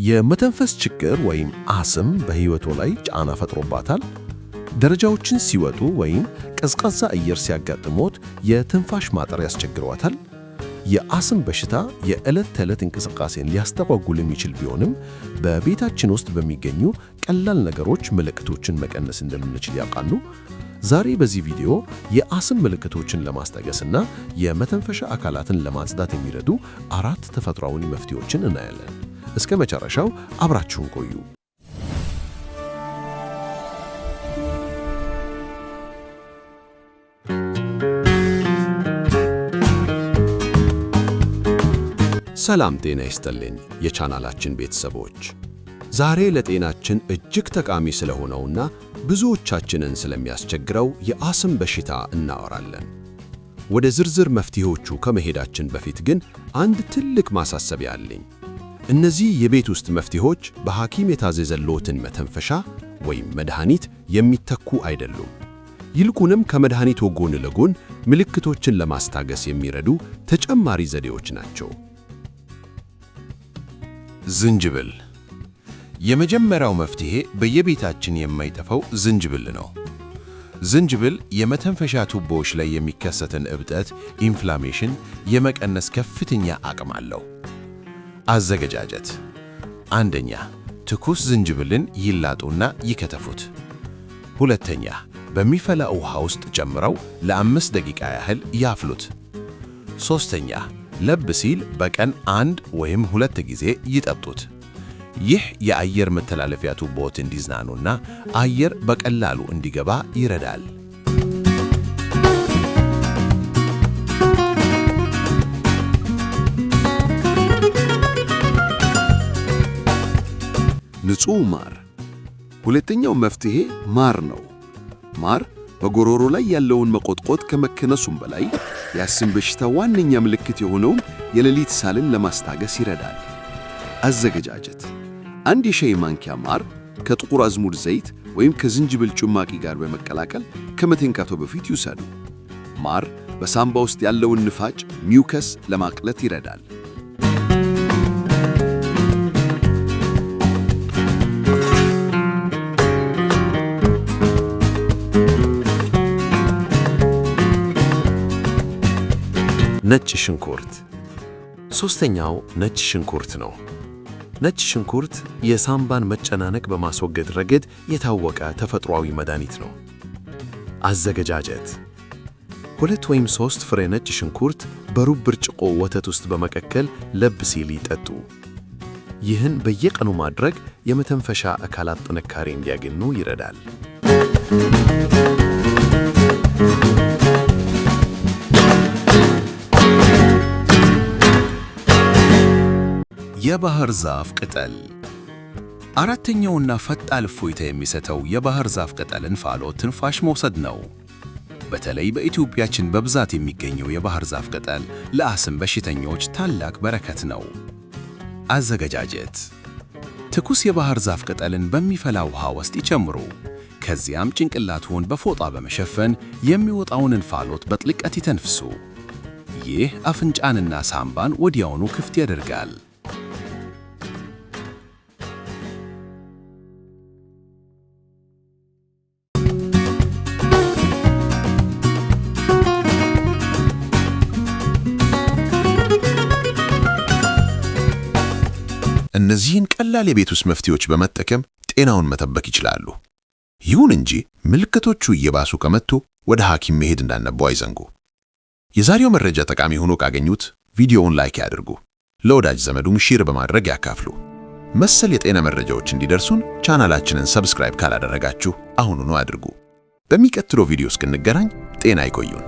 የመተንፈስ ችግር ወይም አስም በህይወቶ ላይ ጫና ፈጥሮባታል? ደረጃዎችን ሲወጡ ወይም ቀዝቃዛ አየር ሲያጋጥሞት የትንፋሽ ማጠር ያስቸግሯታል? የአስም በሽታ የዕለት ተዕለት እንቅስቃሴን ሊያስተጓጉል የሚችል ቢሆንም በቤታችን ውስጥ በሚገኙ ቀላል ነገሮች ምልክቶችን መቀነስ እንደምንችል ያውቃሉ? ዛሬ በዚህ ቪዲዮ የአስም ምልክቶችን ለማስታገስና የመተንፈሻ አካላትን ለማጽዳት የሚረዱ 4 ተፈጥሯዊ መፍትሄዎችን እናያለን። እስከ መጨረሻው አብራችሁን ቆዩ። ሰላም ጤና ይስጥልኝ የቻናላችን ቤተሰቦች። ዛሬ ለጤናችን እጅግ ጠቃሚ ስለሆነውና ብዙዎቻችንን ስለሚያስቸግረው የአስም በሽታ እናወራለን። ወደ ዝርዝር መፍትሄዎቹ ከመሄዳችን በፊት ግን አንድ ትልቅ ማሳሰቢያ አለኝ። እነዚህ የቤት ውስጥ መፍትሄዎች በሐኪም የታዘዘልዎትን መተንፈሻ ወይም መድኃኒት የሚተኩ አይደሉም። ይልቁንም ከመድኃኒቱ ጎን ለጎን ምልክቶችን ለማስታገስ የሚረዱ ተጨማሪ ዘዴዎች ናቸው። ዝንጅብል። የመጀመሪያው መፍትሄ በየቤታችን የማይጠፋው ዝንጅብል ነው። ዝንጅብል የመተንፈሻ ቱቦዎች ላይ የሚከሰትን እብጠት ኢንፍላሜሽን የመቀነስ ከፍተኛ አቅም አለው። አዘገጃጀት። አንደኛ፣ ትኩስ ዝንጅብልን ይላጡና ይከተፉት። ሁለተኛ፣ በሚፈላ ውሃ ውስጥ ጨምረው ለ5 ደቂቃ ያህል ያፍሉት። ሶስተኛ፣ ለብ ሲል በቀን 1 ወይም 2 ጊዜ ይጠጡት። ይህ የአየር መተላለፊያ ቱቦዎች እንዲዝናኑና አየር በቀላሉ እንዲገባ ይረዳል። ንጹህ ማር። ሁለተኛው መፍትሄ ማር ነው። ማር በጉሮሮ ላይ ያለውን መቆጥቆጥ ከመከነሱም በላይ የአስም በሽታ ዋነኛ ምልክት የሆነውን የሌሊት ሳልን ለማስታገስ ይረዳል። አዘገጃጀት። 1 የሻይ ማንኪያ ማር ከጥቁር አዝሙድ ዘይት ወይም ከዝንጅብል ጭማቂ ጋር በመቀላቀል ከመተኛቶ በፊት ይውሰዱ። ማር በሳምባ ውስጥ ያለውን ንፋጭ ሚውከስ ለማቅለጥ ይረዳል። ነጭ ሽንኩርት። ሶስተኛው ነጭ ሽንኩርት ነው። ነጭ ሽንኩርት የሳምባን መጨናነቅ በማስወገድ ረገድ የታወቀ ተፈጥሯዊ መድኃኒት ነው። አዘገጃጀት። 2 ወይም 3 ፍሬ ነጭ ሽንኩርት በሩብ ብርጭቆ ወተት ውስጥ በመቀቀል ለብ ሲል ይጠጡ። ይህን በየቀኑ ማድረግ የመተንፈሻ አካላት ጥንካሬ እንዲያገኙ ይረዳል። የባህር ዛፍ ቅጠል። አራተኛውና ፈጣን እፎይታ የሚሰጠው የባህር ዛፍ ቅጠል እንፋሎት ትንፋሽ መውሰድ ነው። በተለይ በኢትዮጵያችን በብዛት የሚገኘው የባህር ዛፍ ቅጠል ለአስም በሽተኞች ታላቅ በረከት ነው። አዘገጃጀት። ትኩስ የባህር ዛፍ ቅጠልን በሚፈላ ውሃ ውስጥ ይጨምሩ። ከዚያም ጭንቅላትዎን በፎጣ በመሸፈን የሚወጣውን እንፋሎት በጥልቀት ይተንፍሱ። ይህ አፍንጫንና ሳምባን ወዲያውኑ ክፍት ያደርጋል። እነዚህን ቀላል የቤት ውስጥ መፍትሄዎች በመጠቀም ጤናውን መጠበቅ ይችላሉ። ይሁን እንጂ ምልክቶቹ እየባሱ ከመጡ ወደ ሐኪም መሄድ እንዳለብዎ አይዘንጉ። የዛሬው መረጃ ጠቃሚ ሆኖ ካገኙት ቪዲዮውን ላይክ ያድርጉ፣ ለወዳጅ ዘመዱም ሼር በማድረግ ያካፍሉ። መሰል የጤና መረጃዎች እንዲደርሱን ቻናላችንን ሰብስክራይብ ካላደረጋችሁ አሁኑኑ አድርጉ። በሚቀጥለው ቪዲዮ እስክንገናኝ ጤና ይቆዩን።